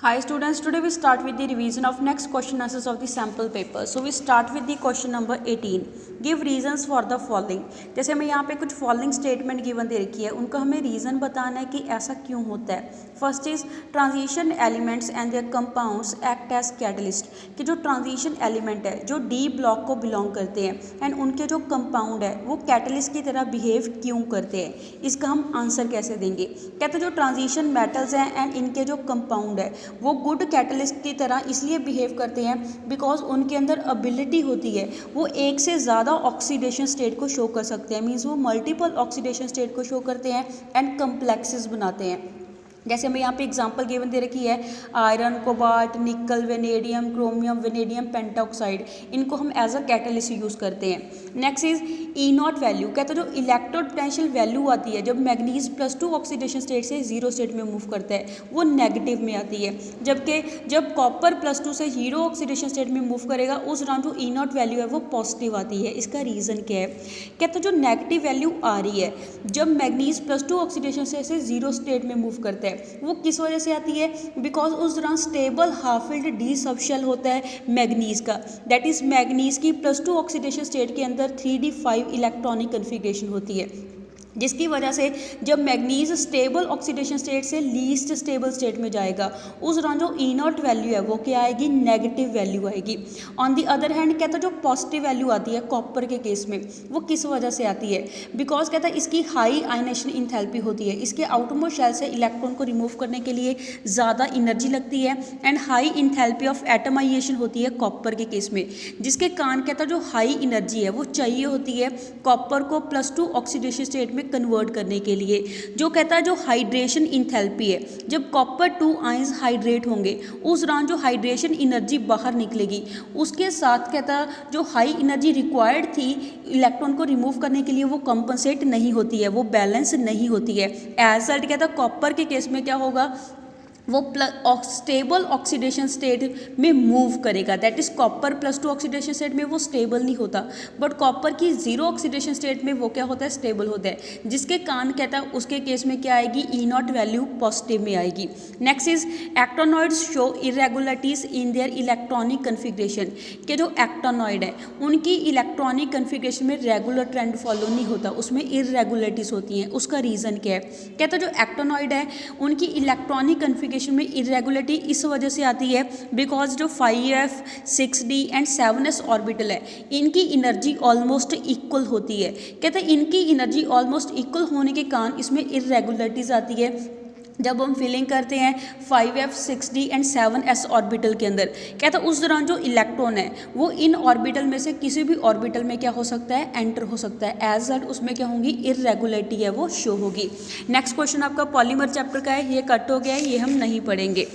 Hi students, today we start with the revision of next question answers of the sample paper. So we start with the question number 18. Give reasons for the following. जैसे हमें यहाँ पे कुछ following statement given दे रखी है, उनका हमें रीज़न बताना है कि ऐसा क्यों होता है. First is transition elements and their compounds act as catalyst. कि जो ट्रांजिशन एलिमेंट है जो डी ब्लॉक को बिलोंग करते हैं एंड उनके जो कंपाउंड है वो कैटलिस्ट की तरह बिहेव क्यों करते हैं, इसका हम आंसर कैसे देंगे. कहते हैं जो ट्रांजिशन मेटल्स हैं एंड इनके जो कंपाउंड है वो गुड कैटलिस्ट की तरह इसलिए बिहेव करते हैं बिकॉज उनके अंदर एबिलिटी होती है वो एक से ज़्यादा ऑक्सीडेशन स्टेट को शो कर सकते हैं. मीन्स वो मल्टीपल ऑक्सीडेशन स्टेट को शो करते हैं एंड कम्प्लेक्सेस बनाते हैं. जैसे हमें यहाँ पे एग्जांपल गिवन दे रखी है आयरन, कोबाल्ट, निकल, वेनेडियम, क्रोमियम, वेनेडियम पेंटाऑक्साइड, इनको हम एज अ कैटलिस्ट यूज़ करते हैं. Next is E not value. कहते हैं जो इलेक्ट्रोड पोटेंशियल वैल्यू आती है जब मैग्नीज +2 ऑक्सीडेशन स्टेट से जीरो स्टेट में मूव करता है वो नेगेटिव में आती है, जबकि जब कॉपर +2 से हीरो ऑक्सीडेशन स्टेट में मूव करेगा उस दौरान जो ई नॉट वैल्यू है वो पॉजिटिव आती है. इसका रीज़न क्या है. कहते हैं जो नेगेटिव वैल्यू आ रही है जब मैग्नीज +2 ऑक्सीडेशन स्टेट से जीरो स्टेट में मूव करता है वो किस वजह से आती है. बिकॉज उस दौरान stable half filled D subshell होता है मैग्नीज का. दैट इज मैग्नीज की +2 ऑक्सीडेशन स्टेट के अंदर 3d5 इलेक्ट्रॉनिक कन्फिगरेशन होती है, जिसकी वजह से जब मैग्नीज स्टेबल ऑक्सीडेशन स्टेट से लीस्ट स्टेबल स्टेट में जाएगा उस दौरान जो ई नॉट वैल्यू है वो क्या आएगी, नेगेटिव वैल्यू आएगी. ऑन दी अदर हैंड कहता है जो पॉजिटिव वैल्यू आती है कॉपर के केस में वो किस वजह से आती है. बिकॉज कहता है इसकी हाई आयनेशन इंथैल्पी होती है, इसके आउटरमोस्ट शेल से इलेक्ट्रॉन को रिमूव करने के लिए ज़्यादा एनर्जी लगती है and high enthalpy of atomisation होती है कॉपर के केस में, जिसके कारण कहता है जो हाई एनर्जी है वो चाहिए होती है कॉपर को +2 ऑक्सीडेशन स्टेट में कन्वर्ट करने के लिए. जो कहता है जो हाइड्रेशन इंथैल्पी है जब कॉपर 2 आयंस हाइड्रेट होंगे उस दौरान जो हाइड्रेशन एनर्जी बाहर निकलेगी उसके साथ कहता है जो हाई एनर्जी रिक्वायर्ड थी इलेक्ट्रॉन को रिमूव करने के लिए वो कंपनसेट नहीं होती है, वो बैलेंस नहीं होती है. एज रिजल्ट कहता है कॉपर के केस में क्या होगा वो स्टेबल ऑक्सीडेशन स्टेट में मूव करेगा. That is copper +2 oxidation state में वो स्टेबल नहीं होता बट कॉपर की जीरो ऑक्सीडेशन स्टेट में वो क्या होता है, स्टेबल होता है, जिसके कारण कहता है उसके केस में क्या आएगी, ई नॉट वैल्यू पॉजिटिव में आएगी. Next is actinoids show irregularities in their electronic configuration. के जो एक्टोनॉइड है उनकी इलेक्ट्रॉनिक कन्फिग्रेशन में रेगुलर ट्रेंड फॉलो नहीं होता, उसमें इरेगुलरिटीज होती हैं. उसका रीज़न क्या है. कहता है जो एक्टोनॉइड है उनकी इलेक्ट्रॉनिक कन्फिग्रेशन में इरेगुलरिटी इस वजह से आती है बिकॉज जो 5f 6d and 7s orbital है इनकी एनर्जी ऑलमोस्ट इक्वल होती है. कहते हैं इनकी एनर्जी ऑलमोस्ट इक्वल होने के कारण इसमें इरेगुलरिटीज आती है जब हम फिलिंग करते हैं 5f 6d and 7s orbital के अंदर. कहता है उस दौरान जो इलेक्ट्रॉन है वो इन ऑर्बिटल में से किसी भी ऑर्बिटल में क्या हो सकता है, एंटर हो सकता है. एज रिजल्ट उसमें क्या होंगी, इरेगुलरिटी है वो शो होगी. नेक्स्ट क्वेश्चन आपका पॉलीमर चैप्टर का है, ये कट हो गया है, ये हम नहीं पढ़ेंगे.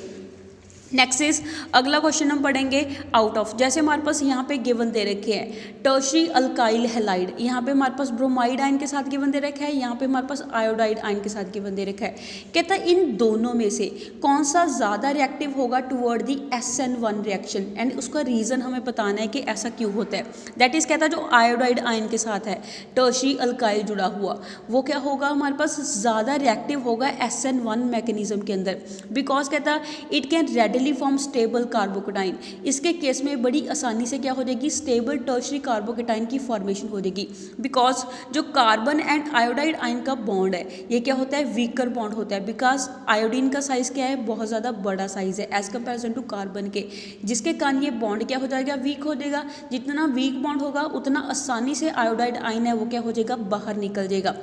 नेक्स्ट इज अगला क्वेश्चन हम पढ़ेंगे आउट ऑफ. जैसे हमारे पास यहाँ पे गिवन दे रखे हैं टर्शरी अल्काइल हैलाइड, यहाँ पे हमारे पास ब्रोमाइड आयन के साथ गिवन दे रखा है, यहाँ पे हमारे पास आयोडाइड आयन के साथ गिवन दे रखा है. कहता है इन दोनों में से कौन सा ज़्यादा रिएक्टिव होगा toward the SN1 reaction and उसका रीज़न हमें बताना है कि ऐसा क्यों होता है. दैट इज़ कहता है जो आयोडाइड आयन के साथ है टर्शरी अल्काइल जुड़ा हुआ वो क्या होगा, हमारे पास ज़्यादा रिएक्टिव होगा SN1 मैकेनिज्म के अंदर. बिकॉज कहता है it can form stable carbocation. इसके केस में बड़ी आसानी से क्या हो जाएगी, स्टेबल टर्शरी कार्बोकेटाइन की फॉर्मेशन हो जाएगी. बिकॉज जो कार्बन एंड आयोडाइड आयन का बॉन्ड है ये क्या होता है, वीकर बॉन्ड होता है. बिकॉज आयोडीन का साइज क्या है, बहुत ज़्यादा बड़ा साइज है एज कंपेरिजन टू कार्बन के, जिसके कारण ये बॉन्ड क्या हो जाएगा, वीक हो जाएगा. जितना वीक बॉन्ड होगा उतना आसानी से आयोडाइड आयन है वो क्या हो जाएगा, बाहर निकल जाएगा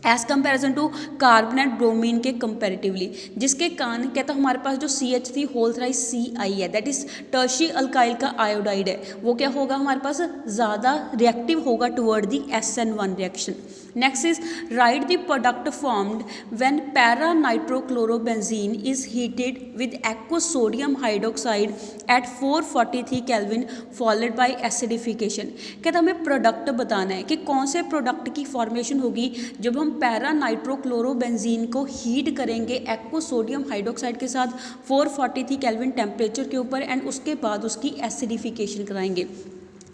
as comparison to carbon and bromine के कंपेरेटिवली. जिसके कारण कहता है हमारे पास जो CH3 होल थ्राइस Ci है दैट इज टर्शरी अल्काइल का आयोडाइड है वो क्या होगा, हमारे पास ज़्यादा रिएक्टिव होगा toward the SN1 reaction. Next is write the product formed when para nitrochlorobenzene is heated with aqueous sodium hydroxide at 443 kelvin followed by acidification. कहता हमें प्रोडक्ट बताना है कि कौन से प्रोडक्ट की फॉर्मेशन होगी जब हम पैरा नाइट्रोक्लोरोबेंजीन को हीट करेंगे एक्वस सोडियम हाइड्रोक्साइड के साथ 443 केल्विन टेम्परेचर के ऊपर एंड उसके बाद उसकी एसिडिफिकेशन कराएंगे.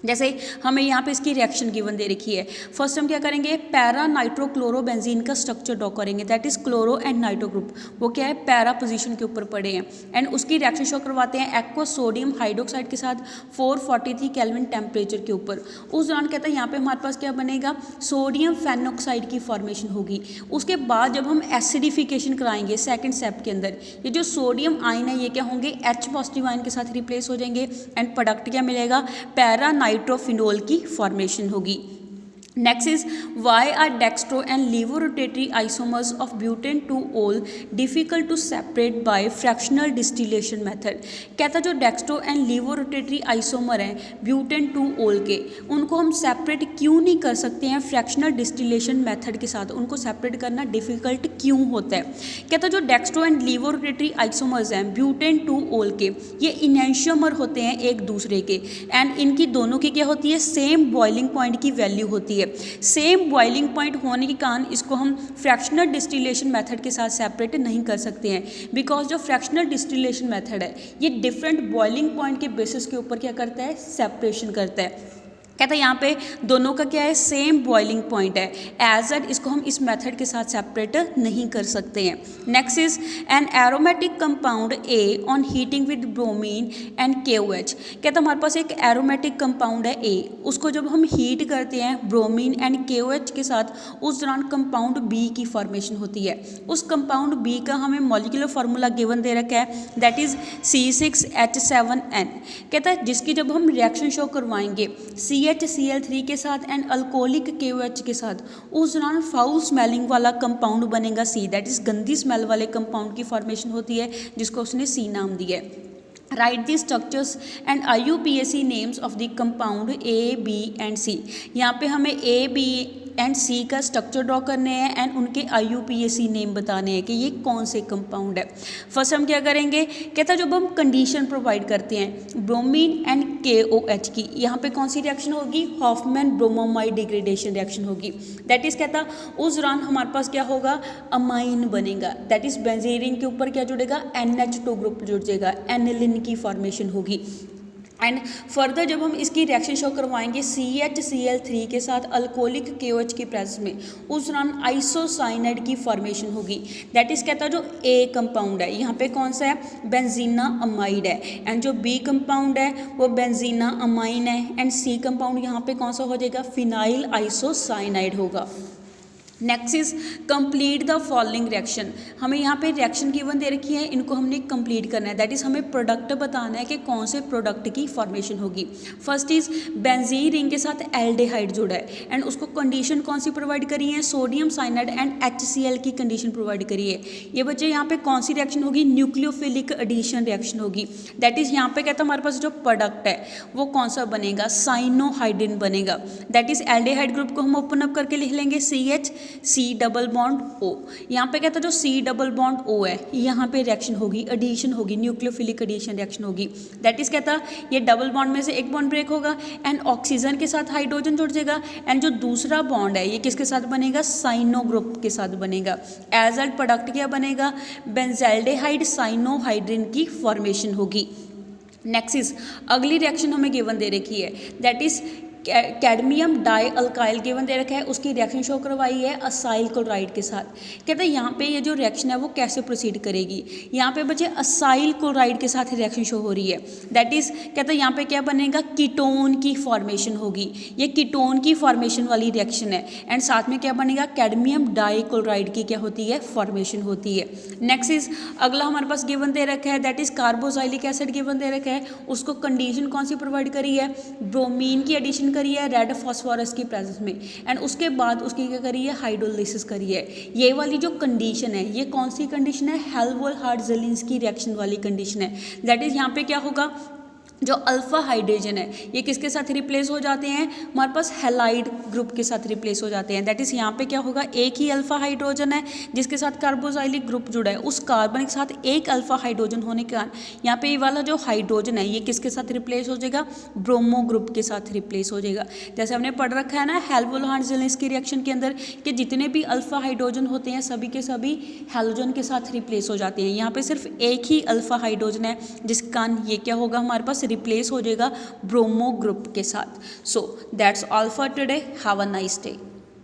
जैसे हमें यहाँ पे इसकी रिएक्शन गिवन दे रखी है। फर्स्ट हम क्या करेंगे, पैरा नाइट्रोक्लोरोबेंजीन का स्ट्रक्चर ड्रॉ करेंगे, that is chloro and nitro group. वो क्या है, पैरा पोजीशन के ऊपर पड़े हैं एंड उसकी रिएक्शन शो करवाते हैं एक्वा सोडियम हाइड्रोक्साइड के साथ 443 केल्विन टेम्परेचर के ऊपर। उस दौरान कहता है यहाँ पे हमारे पास क्या बनेगा, सोडियम फेनोक्साइड की फॉर्मेशन होगी। उसके बाद जब हम एसिडिफिकेशन कराएंगे सेकेंड स्टेप के अंदर, ये जो सोडियम आयन है ये क्या होंगे, H पॉजिटिव आयन के साथ रिप्लेस हो जाएंगे एंड प्रोडक्ट क्या मिलेगा, पैरा नाइट्रोफिनोल की फॉर्मेशन होगी। Next is why are dextro and laevorotatory isomers of butan 2-ol difficult to separate by fractional distillation method. कहता जो डेक्स्ट्रो एंड लीवोरोटेटरी आइसोमर हैं ब्यूटेन 2-ol के, उनको हम सेपरेट क्यों नहीं कर सकते हैं फ्रैक्शनल डिस्टिलेशन मेथड के साथ, उनको सेपरेट करना डिफिकल्ट क्यों होता है। कहता जो डेक्स्ट्रो एंड लीवोरोटेटरी आइसोमर्स हैं ब्यूटेन 2-ol के, ये इनेंशियोमर होते हैं एक दूसरे के एंड इनकी दोनों की क्या होती है, सेम बॉइलिंग पॉइंट की वैल्यू होती है। सेम बॉइलिंग पॉइंट होने के कारण इसको हम फ्रैक्शनल डिस्टिलेशन मेथड के साथ सेपरेट नहीं कर सकते हैं, बिकॉज जो फ्रैक्शनल डिस्टिलेशन मेथड है ये डिफरेंट बॉइलिंग पॉइंट के बेसिस के ऊपर क्या करता है, सेपरेशन करता है। कहता है यहाँ पे दोनों का क्या है, सेम बॉइलिंग पॉइंट है, एज एट इसको हम इस मेथड के साथ सेपरेट नहीं कर सकते हैं। Next is an aromatic compound A on heating with bromine and KOH। कहता हमारे पास एक एरोमेटिक कंपाउंड है ए, उसको जब हम हीट करते हैं ब्रोमीन एंड KOH के साथ, उस दौरान कंपाउंड बी की फॉर्मेशन होती है। उस कंपाउंड बी का हमें मॉलिक्यूलर फार्मूला गिवन दे रखा है, दैट इज C6H7N। कहता है जिसकी जब हम रिएक्शन शो करवाएंगे CHCl3 के साथ एंड अल्कोहलिक KOH के साथ, उस दौरान फाउल स्मेलिंग वाला कंपाउंड बनेगा C, दैट इज गंदी स्मेल वाले कंपाउंड की फॉर्मेशन होती है जिसको उसने C नाम दिया है। Right the structures and IUPAC names of the compound A, B and C। यहाँ पे हमें A, B एंड C का स्ट्रक्चर ड्रॉ करने हैं एंड उनके IUPAC नेम बताने हैं कि ये कौन से कंपाउंड है। फर्स्ट हम क्या करेंगे, कहता जब हम कंडीशन प्रोवाइड करते हैं ब्रोमीन एंड KOH की, यहाँ पे कौन सी रिएक्शन होगी, हॉफमैन ब्रोमोमाइड डिग्रेडेशन रिएक्शन होगी। दैट इज कहता उस दौरान हमारे पास क्या होगा, अमाइन बनेगा, दैट इज बेंजीन के ऊपर क्या जुड़ेगा, NH2 ग्रुप जुड़ जाएगा, एनिलिन की फॉर्मेशन होगी। एंड फर्दर जब हम इसकी रिएक्शन शो करवाएंगे CHCl3 के साथ अल्कोहलिक KOH की प्रेजेंस में, उस दौरान आइसोसाइनाइड की फॉर्मेशन होगी। दैट इज कहता है जो A कंपाउंड है यहाँ पे कौन सा है, बेंजीना अमाइड है, एंड जो B कंपाउंड है वो बेंजीना अमाइन है, एंड C कंपाउंड यहाँ पे कौन सा हो जाएगा, फिनाइल आइसोसाइनाइड होगा। Next is complete the following reaction. हमें यहाँ पे रिएक्शन गिवन दे रखी है, इनको हमने कंप्लीट करना है, दैट इज हमें प्रोडक्ट बताना है कि कौन से प्रोडक्ट की फॉर्मेशन होगी। फर्स्ट इज बेंजीन रिंग के साथ एल्डिहाइड जुड़ा है एंड उसको कंडीशन कौन सी प्रोवाइड करी है, सोडियम साइनाइड एंड HCl की कंडीशन प्रोवाइड करी है। ये बच्चे यहाँ पे कौन सी रिएक्शन होगी, न्यूक्लियोफिलिक एडिशन रिएक्शन होगी। दैट इज यहाँ पे कहता है हमारे पास जो प्रोडक्ट है वो कौन सा बनेगा, साइनोहाइड्रिन बनेगा। दैट इज एल्डिहाइड ग्रुप को हम ओपन अप करके लिख लेंगे C डबल बॉन्ड O। यहाँ पे कहता है जो C डबल बॉन्ड O है यहाँ पे रिएक्शन होगी, एडिशन होगी, न्यूक्लियोफिलिक एडिशन रिएक्शन होगी। दैट इज कहता ये डबल बॉन्ड में से एक बॉन्ड ब्रेक होगा एंड ऑक्सीजन के साथ हाइड्रोजन जुड़ जाएगा एंड जो दूसरा बॉन्ड है ये किसके साथ बनेगा, साइनो ग्रुप के साथ बनेगा। एज अ प्रोडक्ट क्या बनेगा, बेंजल्डेहाइड साइनोहाइड्रिन की फॉर्मेशन होगी। नेक्स्ट इज अगली रिएक्शन हमें गिवन दे रखी है, that is cadmium dialkyl given दे रखा है, उसकी रिएक्शन शो करवाई है असाइल क्लोराइड के साथ। कहते हैं यहाँ पे ये जो रिएक्शन है वो कैसे प्रोसीड करेगी, यहाँ पे बच्चे असाइल क्लोराइड के साथ रिएक्शन शो हो रही है। दैट इज कहते हैं यहाँ पे क्या बनेगा, कीटोन की फॉर्मेशन होगी, ये कीटोन की फॉर्मेशन वाली रिएक्शन है एंड साथ में क्या बनेगा, कैडमियम डाई क्लोराइड की क्या होती है, फॉर्मेशन होती है। नेक्स्ट इज अगला हमारे पास गिवन दे रखा है, that is carboxylic acid given दे रखा है, उसको कंडीशन कौन सी प्रोवाइड करी है, ब्रोमीन की एडिशन करी है रेड फास्फोरस की प्रेजेंस में एंड उसके बाद उसकी क्या करी है, हाइड्रोलिसिस करी है। ये वाली जो कंडीशन है ये कौन सी कंडीशन है, हेल्वोल्ड-हार्ट्ज़लिंस्की रिएक्शन वाली कंडीशन है। दैट इज यहाँ पे क्या होगा, जो अल्फा हाइड्रोजन है ये किसके साथ रिप्लेस हो जाते हैं, हमारे पास हैलाइड ग्रुप के साथ रिप्लेस हो जाते हैं। दैट इज यहाँ पे क्या होगा, एक ही अल्फा हाइड्रोजन है जिसके साथ कार्बोक्सिलिक ग्रुप जुड़ा है, उस कार्बन के साथ एक अल्फा हाइड्रोजन होने के कारण यहाँ पे ये वाला जो हाइड्रोजन है ये किसके साथ रिप्लेस हो जाएगा, ब्रोमो ग्रुप के साथ रिप्लेस हो जाएगा। जैसे हमने पढ़ रखा है ना हेल्वोल्ड-हार्ट्ज़लिंस्की रिएक्शन के अंदर कि जितने भी अल्फा हाइड्रोजन होते हैं सभी के सभी हैलोजन के साथ रिप्लेस हो जाते हैं। यहाँ पे सिर्फ एक ही अल्फा हाइड्रोजन है जिसके कारण ये क्या होगा, हमारे पास रिप्लेस हो जाएगा ब्रोमो ग्रुप के साथ। So that's all for today, have a nice day.